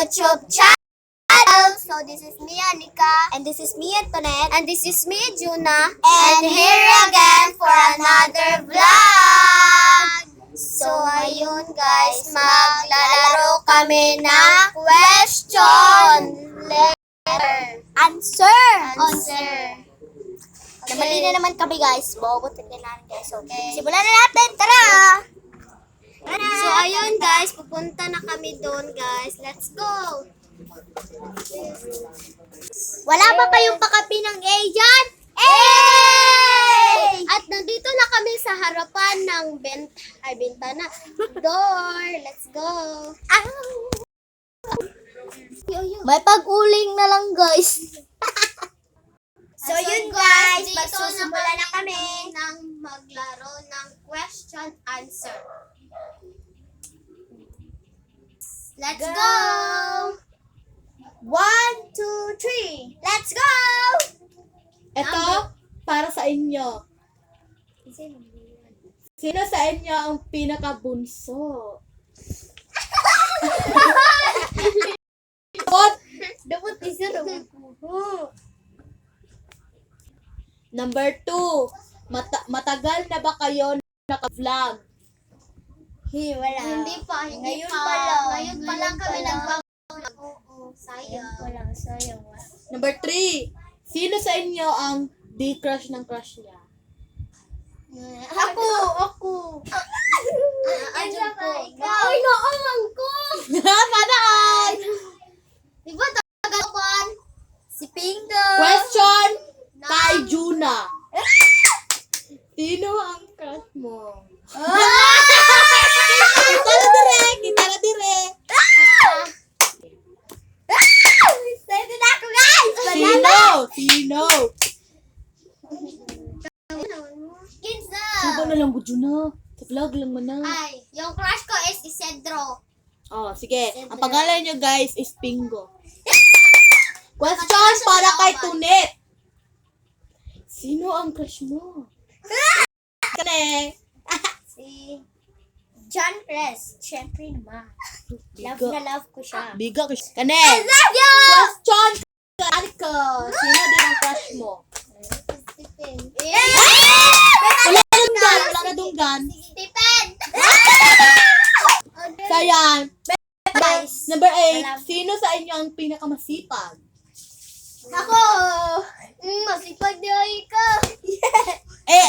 YouTube channel. So this is me, Anika. And this is me, Antoinette. And this is me, Juna. And here again for another vlog. So ayun guys, maglalaro kami ng question. Answer. Namali na naman kami guys. Bobo, tignan natin guys. Okay. Simulan na natin. Tara! So ayun guys, pupunta na kami doon guys. Let's go! Wala ba kayong pakapi ng A dyan? Hey! At nandito na kami sa harapan ng bintana. Door. Let's go. May pag-uling na lang guys. So yun guys, magsusimula na kami ng maglaro ng question answer. Let's go! 1, 2, 3. Let's go! Ito, para sa inyo. Sino sa inyo ang pinakabunso? Dapat isa naman. Number 2, matagal na ba kayo naka-vlog? Wala. Hindi pa. Ngayon pa lang kami nag-vlog. Oo, sayang. Number 3, sino sa inyo ang di-crush ng crush niya? Ako. Ayun ko. Ay, naamang ko. Paraan! Di ba tagal si Pingo? Question kay Juna. Sino ang crush mo? Kita na dire. Excited ako guys! Sino? Kinsa! Sabo na lang ko, Juna. Sa vlog lang man na. Ay, yung crush ko is si Cedro. Oh, sige. Ang pangalan niyo guys is Pingo. Question para kay Tunet. Sino ang crush mo? Kane. Si John Press. Siyempre naman. Love na love ko siya. Biga ko. Kane. I love you! Question kay Anika. Sino din ang crush mo? Stephen. Wala na dunggan. Stephen! So yan. Guys. Number 8. Sino sa inyo ang pinakamasipag? Ako! Masipag na ka!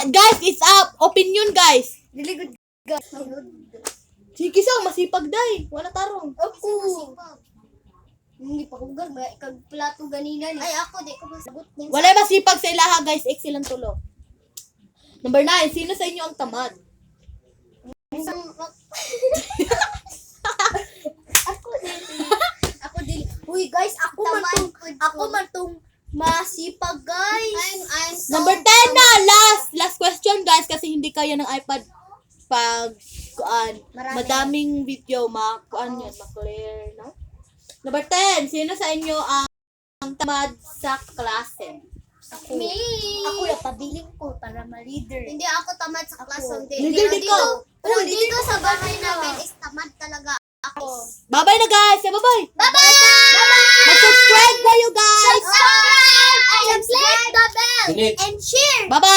Guys, it's up. Opinion, guys. Diligod ka. Sige sa masipag day. Wala tarong. Ako! Hindi pa ko gagawin. Kagplato ganina ni. Ay, ako. Di ko masagot niya. Wala masipag sa ilaha, guys. Excellent tulo. Number 9. Sino sa inyo ang tamad? Ako din. Uy, guys, ako man tong masipag, guys. I'm so Number 10 na. Last question, guys. Kasi hindi kaya ng iPad pag madaming video ma-clear, no? Number 10. Sino sa inyo ang tamad sa klase? Ako. Me. Ako yung pabiling ko para ma-leader. Hindi ako tamad sa class. Leader din ko. Pero dito sa bahay namin is tamad talaga ako. Bye-bye na, guys. Bye-bye. Bye-bye! Mag-subscribe kayo, guys. Subscribe! And click the bell! Click. And share! Bye-bye.